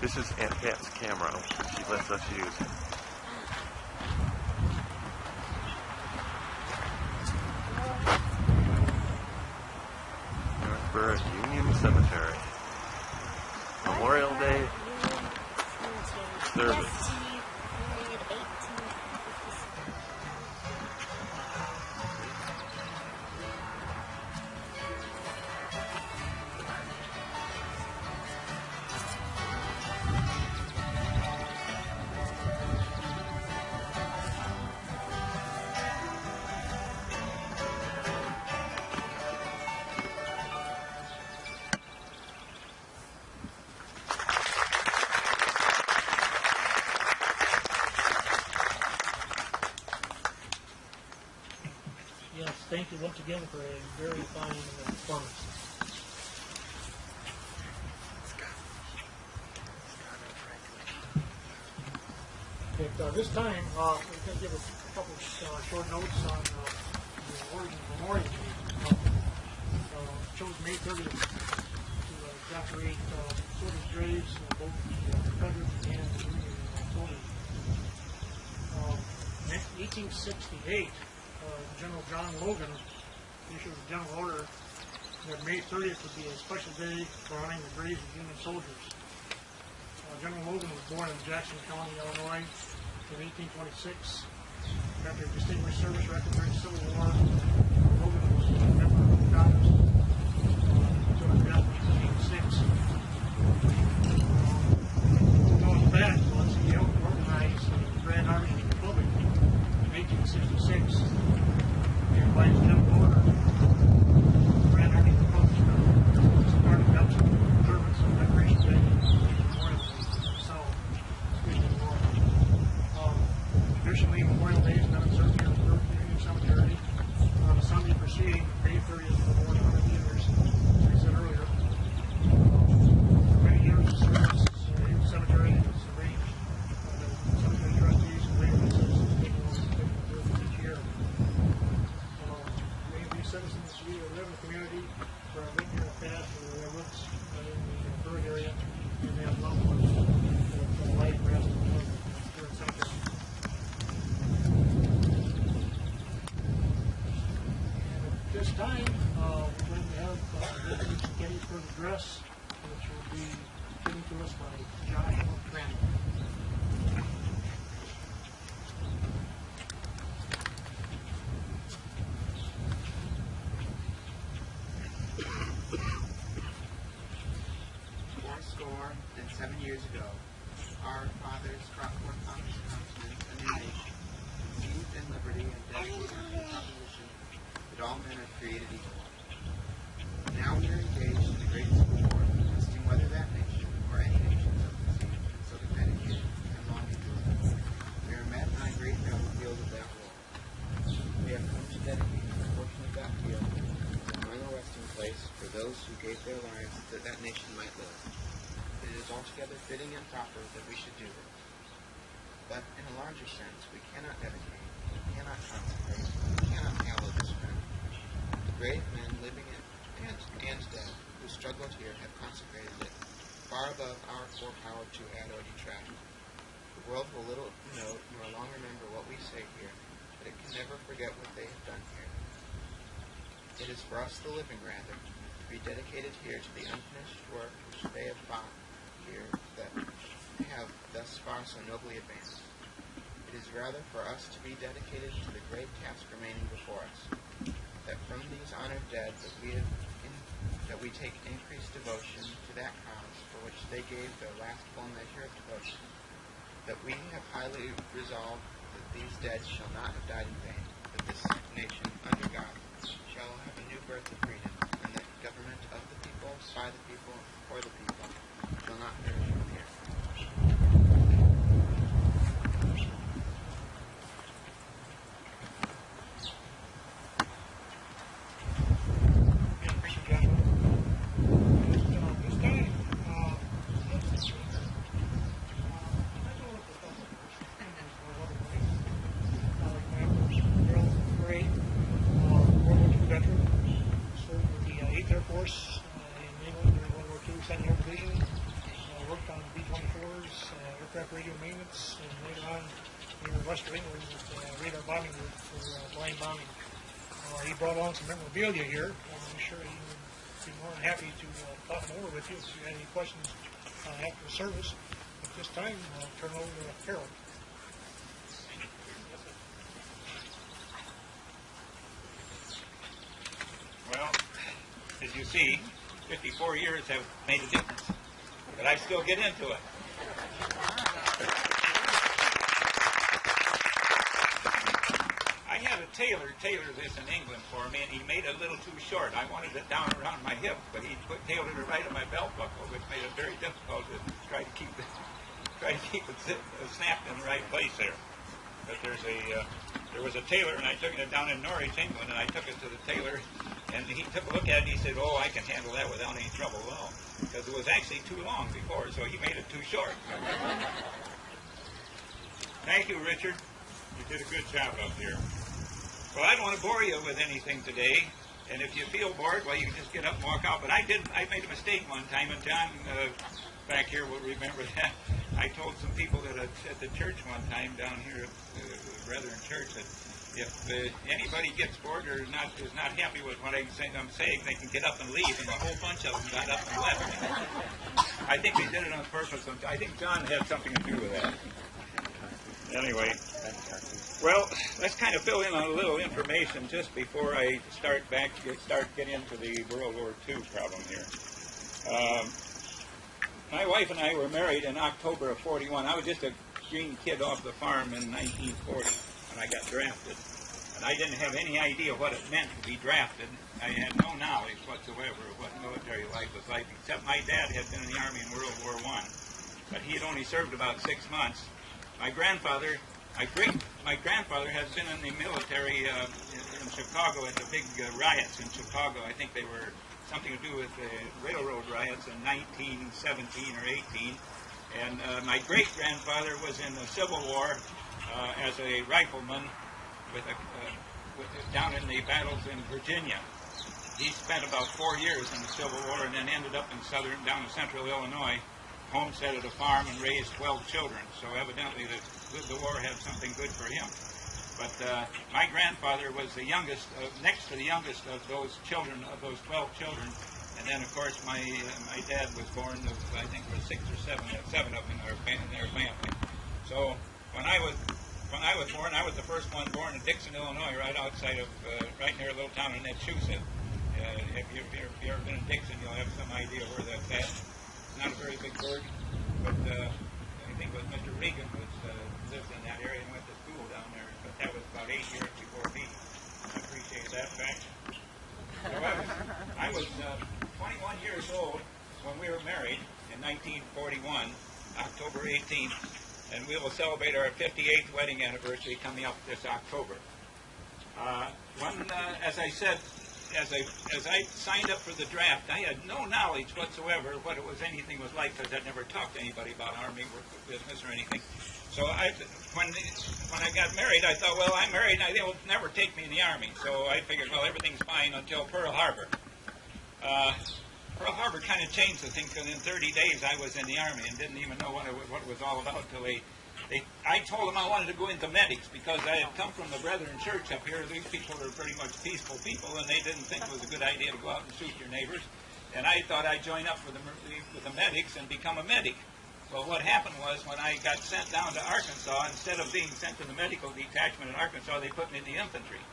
This is Aunt Pat's camera. She lets us use it. North Burritt Union Cemetery. Memorial Day service. Yes, thank you once again for a very fine performance. At this time, we're going to give a couple short notes on the Memorial Day. Chose May 30th to decorate children's graves, both the Confederate and the Union soldiers. In 1868, General John Logan issued a general order that May 30th would be a special day for honoring the graves of Union soldiers. General Logan was born in Jackson County, Illinois in 1826. After a distinguished service record during the Civil War, Logan was a member of Congress until his death in 1886. Going back, once he helped organize the Grand Army Republic in 1866. By his general order, the Grand Army Republic started up observance of Decoration Day and Memorial Day itself, speaking of war. Traditionally, Memorial Day is not observed here at the Burritt Union Cemetery on the Sunday preceding May 30th for more than 100 years, as I said earlier. For many years, the service in the cemetery was arranged by the cemetery trustees and lay witnesses taking observance each year. Citizens who either live in the community or have lived here in the past or their roots in the Burritt area, and they have loved ones that life rest in the Burritt Cemetery. And at this time, we're going to have Gettysburg Address, which will be given to us by Josh McCray. Than 7 years ago, our fathers brought forth on this continent a new nation, conceived in liberty and dedicated to the proposition that all men are created equal. Now we are engaged in the greatest war, testing whether that nation, or any nation so conceived and so dedicated, can long endure. We are met on a great battlefield of that war. We have come to dedicate a portion of that field as a memorial resting place for those who gave their lives that that nation might live. It is altogether fitting and proper that we should do this. But in a larger sense, we cannot dedicate, we cannot consecrate, we cannot hallow this ground. The brave men living and dead who struggled here have consecrated it, far above our poor power to add or detract. The world will little note nor long remember what we say here, but it can never forget what they have done here. It is for us, the living rather, to be dedicated here to the unfinished work which they have fought here that have thus far so nobly advanced. It is rather for us to be dedicated to the great task remaining before us, that from these honored dead that we take increased devotion to that cause for which they gave their last full measure of devotion, that we have highly resolved that these dead shall not have died in vain, that this nation, under God, shall have a new birth of freedom, and that government of the people, by the people, for the people, shall not perish from here. Air Force in England during World War II, 2nd Air Division, worked on B-24 tours, aircraft radio maintenance, and later on we were west of England with radar bombing group for blind bombing. He brought along some memorabilia here. I'm sure he would be more than happy to talk more with you if you had any questions after the service. At this time, I'll turn over to Harold. Well, as you see, 54 years have made a difference, but I still get into it. I had a tailor this in England for me, and he made it a little too short. I wanted it down around my hip, but he tailored it right on my belt buckle, which made it very difficult to try to keep it snapped in the right place there. But there was a tailor, and I took it down in Norwich, England, and I took it to the tailor, and he took a look at it, and he said, "Oh, I can handle that without any trouble." Well, because it was actually too long before, so he made it too short. Thank you, Richard. You did a good job up here. Well, I don't want to bore you with anything today, and if you feel bored, well, you can just get up and walk out. But I made a mistake one time, and John back here will remember that. I told some people that at the church one time down here at the Brethren Church that if anybody gets bored or is not happy with what I'm saying, they can get up and leave, and a whole bunch of them got up and left. I think they did it on purpose. I think John had something to do with that. Anyway, well, let's kind of fill in on a little information just before I start getting into the World War II problem here. My wife and I were married in October of 41. I was just a green kid off the farm in 1940 when I got drafted. And I didn't have any idea what it meant to be drafted. I had no knowledge whatsoever of what military life was like, except my dad had been in the Army in World War I. But he had only served about 6 months. My grandfather has been in the military in Chicago at the big riots in Chicago. I think they were something to do with the railroad riots in 1917 or 18. And my great-grandfather was in the Civil War as a rifleman down in the battles in Virginia. He spent about 4 years in the Civil War and then ended up down in central Illinois, homesteaded a farm and raised 12 children. So evidently the war had something good for him. But my grandfather was the youngest, next to the youngest of those children, of those 12 children. And then, of course, my dad was born of, I think there were 6 or 7 of them in their family. So when I was born, I was the first one born in Dixon, Illinois, right outside of, right near a little town in Netchusa. If you've ever been in Dixon, you'll have some idea where that's at. It's not a very big burg, but I think it was Mr. Regan lived in that area and went to school down there. But that was about 8 years before me. I appreciate that fact. So I was 21 years old when we were married in 1941, October 18th, and we will celebrate our 58th wedding anniversary coming up this October. As I said, as I signed up for the draft, I had no knowledge whatsoever what anything was like, because I'd never talked to anybody about Army work business or anything. So when I got married, I thought, well, I'm married, and they'll never take me in the Army. So I figured, well, everything's fine until Pearl Harbor. Pearl Harbor kind of changed the thing, because in 30 days I was in the Army and didn't even know what it was all about until I told them I wanted to go into medics, because I had come from the Brethren Church up here. These people are pretty much peaceful people, and they didn't think it was a good idea to go out and shoot your neighbors. And I thought I'd join up with the medics and become a medic. Well, what happened was, when I got sent down to Arkansas, instead of being sent to the medical detachment in Arkansas, they put me in the infantry,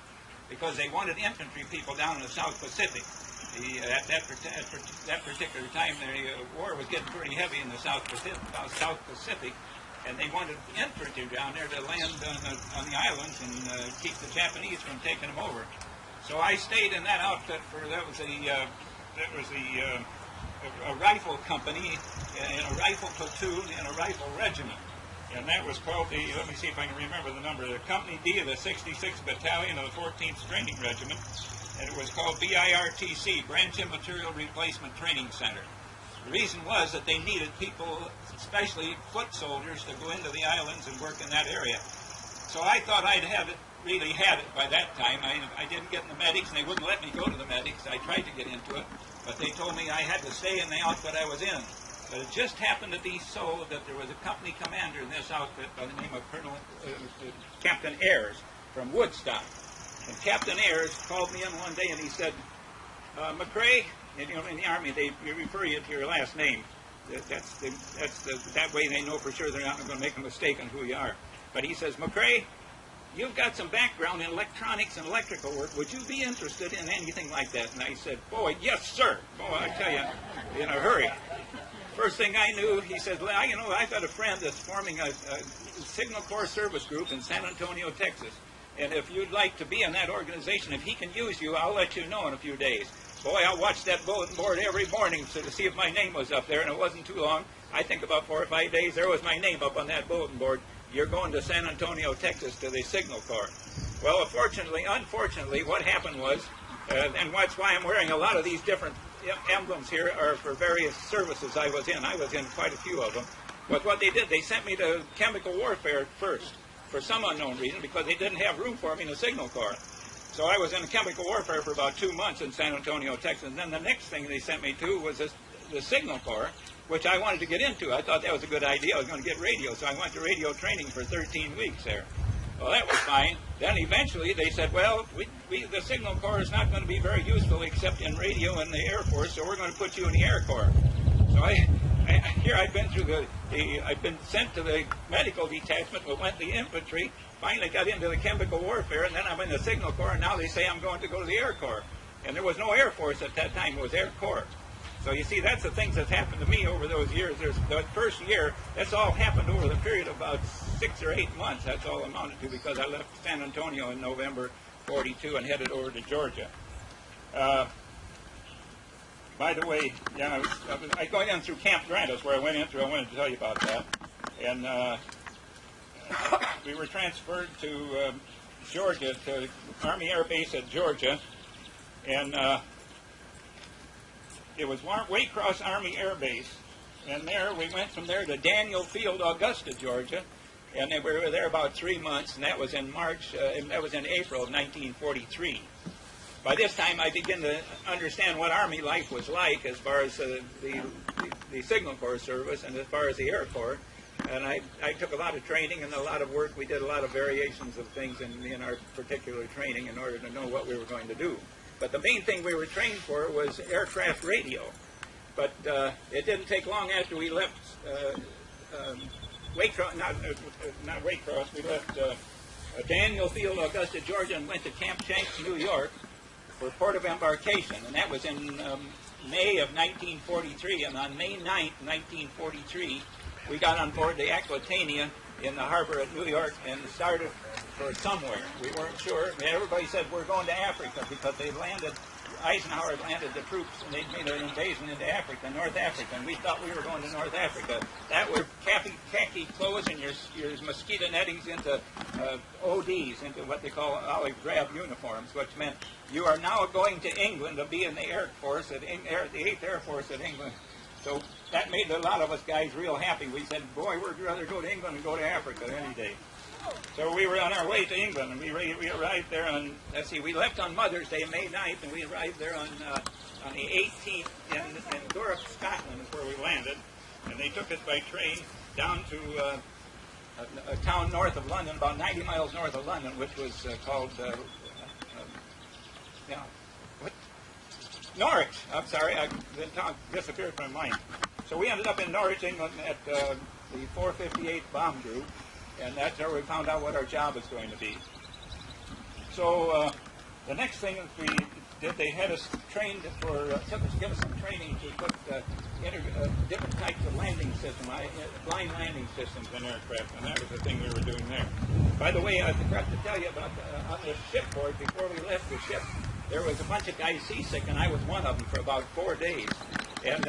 because they wanted infantry people down in the South Pacific. At that particular time, the war was getting pretty heavy in the South Pacific, and they wanted infantry down there to land on the islands and keep the Japanese from taking them over. So I stayed in that outfit that was a rifle company, and a rifle platoon, and a rifle regiment. And that was called let me see if I can remember the number, the Company D of the 66th Battalion of the 14th Training Regiment, and it was called BIRTC, Branch Material Replacement Training Center. The reason was that they needed people, especially foot soldiers, to go into the islands and work in that area. So I thought I'd really had it by that time. I didn't get in the medics, and they wouldn't let me go to the medics. I tried to get into it, but they told me I had to stay in the outfit I was in. But it just happened to be so that there was a company commander in this outfit by the name of Captain Ayres from Woodstock. And Captain Ayres called me in one day and he said, McCray, and, in the Army they refer you to your last name. That way they know for sure they're not going to make a mistake on who you are. But he says, McCray, you've got some background in electronics and electrical work. Would you be interested in anything like that? And I said, boy, yes, sir. Boy, I tell you, in a hurry. First thing I knew, he said, well, I've got a friend that's forming a Signal Corps service group in San Antonio, Texas. And if you'd like to be in that organization, if he can use you, I'll let you know in a few days. Boy, I watched that bulletin board every morning to see if my name was up there, and it wasn't too long. I think about 4 or 5 days, there was my name up on that bulletin board. You're going to San Antonio, Texas, to the Signal Corps. Well, unfortunately, what happened was, and that's why I'm wearing a lot of these different emblems here, are for various services I was in. I was in quite a few of them. But what they did, they sent me to chemical warfare first, for some unknown reason, because they didn't have room for me in the Signal Corps. So I was in chemical warfare for about 2 months in San Antonio, Texas. And then the next thing they sent me to was the Signal Corps, which I wanted to get into. I thought that was a good idea. I was going to get radio, so I went to radio training for 13 weeks there. Well, that was fine. Then eventually they said, well, the Signal Corps is not going to be very useful except in radio in the Air Force, so we're going to put you in the Air Corps. So here I've been through I've been sent to the medical detachment, but went to the infantry, finally got into the chemical warfare, and then I'm in the Signal Corps, and now they say I'm going to go to the Air Corps. And there was no Air Force at that time, it was Air Corps. So you see, that's the things that's happened to me over those years. There's the first year, that's all happened over the period of about 6 or 8 months. That's all amounted to, because I left San Antonio in November 42 and headed over to Georgia. By the way, yeah, I going in through Camp Grant is where I went in through. I wanted to tell you about that. And we were transferred to Georgia, to Army Air Base at Georgia. And it was Waycross Army Air Base. And there, we went from there to Daniel Field, Augusta, Georgia. And we were there about 3 months, and that was in April of 1943. By this time, I began to understand what Army life was like as far as the Signal Corps service and as far as the Air Corps. And I took a lot of training and a lot of work. We did a lot of variations of things in our particular training in order to know what we were going to do. But the main thing we were trained for was aircraft radio. But it didn't take long after we left Waycross, not Waycross, we left Daniel Field, Augusta, Georgia, and went to Camp Shanks, New York, for port of embarkation. And that was in May of 1943. And on May 9th, 1943, we got on board the Aquitania in the harbor at New York and started for somewhere. We weren't sure. Everybody said we're going to Africa because they landed, Eisenhower had landed the troops and they'd made an invasion into Africa, North Africa, and we thought we were going to North Africa. That was khaki clothes and your mosquito nettings into ODs, into what they call olive drab uniforms, which meant you are now going to England to be in the Air Force, the 8th Air Force at England. So that made a lot of us guys real happy. We said, boy, we'd rather go to England than go to Africa any day. So we were on our way to England, and we arrived there on, let's see, we left on Mother's Day, May 9th, and we arrived there on the 18th in Durham, Scotland is where we landed. And they took us by train down to a town north of London, about 90 miles north of London, which was called, Norwich. I'm sorry, the town disappeared from my mind. So we ended up in Norwich, England, at the 458th Bomb Group, and that's where we found out what our job was going to be. So the next thing we did, they had us trained give us some training to put different types of landing systems, blind landing systems in aircraft, and that was the thing we were doing there. By the way, I forgot to tell you about on the shipboard, before we left the ship, there was a bunch of guys seasick, and I was one of them for about 4 days. And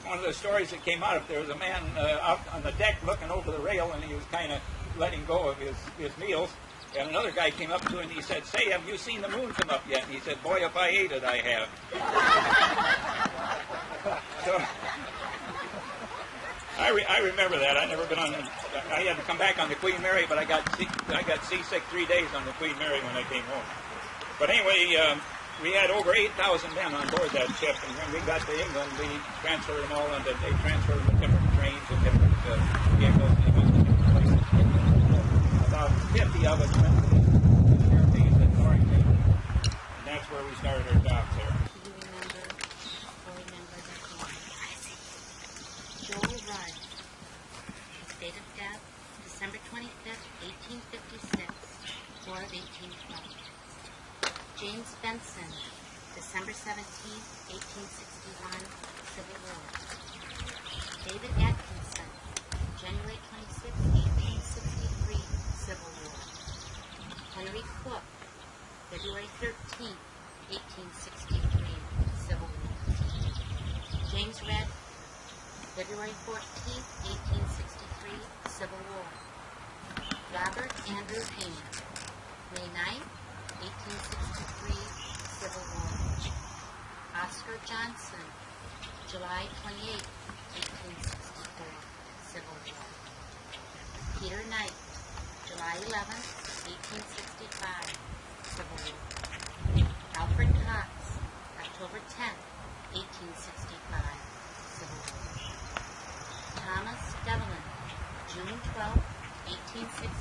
one of the stories that came out, there was a man out on the deck looking over the rail, and he was kind of letting go of his meals. And another guy came up to him and he said, "Say, have you seen the moon come up yet?" And he said, "Boy, if I ate it, I have." So I remember that. I never been on. I had to come back on the Queen Mary, but I got seasick 3 days on the Queen Mary when I came home. But anyway, we had over 8,000 men on board that ship, and when we got to England, we transferred them all into, they transferred them to different trains and different vehicles, and they went to different places. About 50 of us went to the Philippines and Norway, and that's where we started our jobs there. Do you remember that one? Joel Rudd. His date of death, December 25th, 1856, War of 1812. James Benson, December 17th, 1861, Civil War. David Atkinson, January 26th, 1863, Civil War. Henry Cook, February 13th, 1863, Civil War. James Redd, February 14th, 1863, Civil War. Robert Andrew Hayner, May 9th, 1863, Civil War. Oscar Johnson, July 28, 1864, Civil War. Peter Knight, July 11, 1865, Civil War. Alfred Cox, October 10, 1865, Civil War. Thomas Devlin, June 12, 1865,